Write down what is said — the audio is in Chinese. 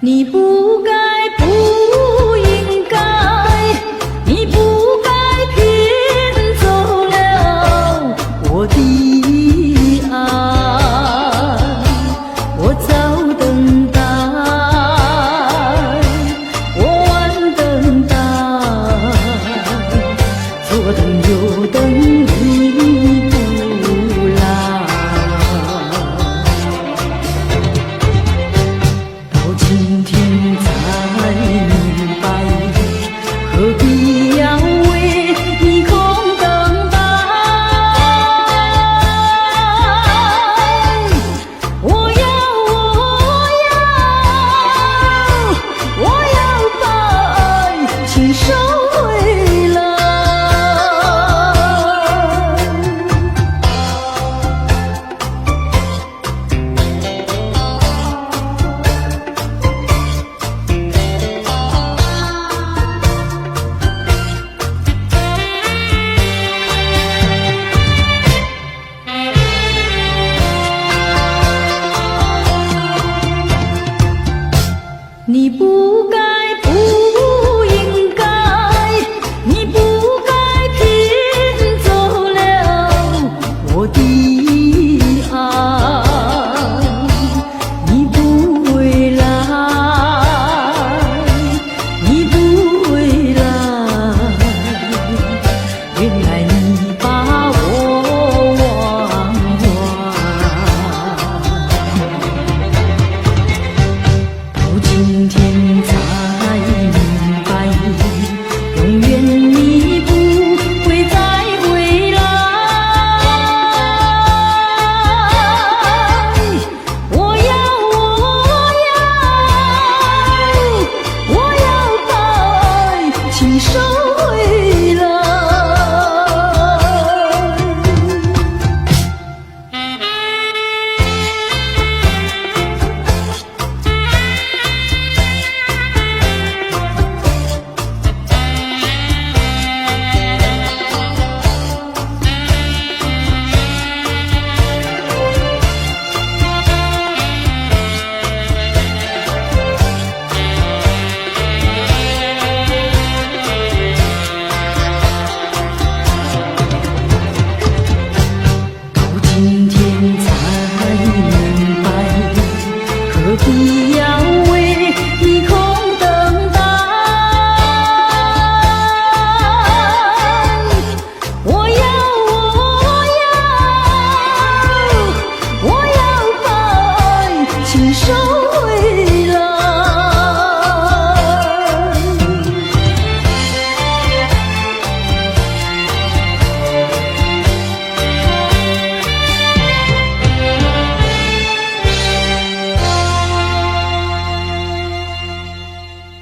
你不该，不应该，你不该骗走了我的爱。我早等待，我晚等待，左等右等你不来。到今天才明白，何必要为你空等待。我要把爱情收回来。你不该，不应该，你不该骗走了我的爱。你不回来，你不回来，原来你把我忘怀。到今天才明白，永远你不会再回来。我要把爱情收回来。今天才明白，何必要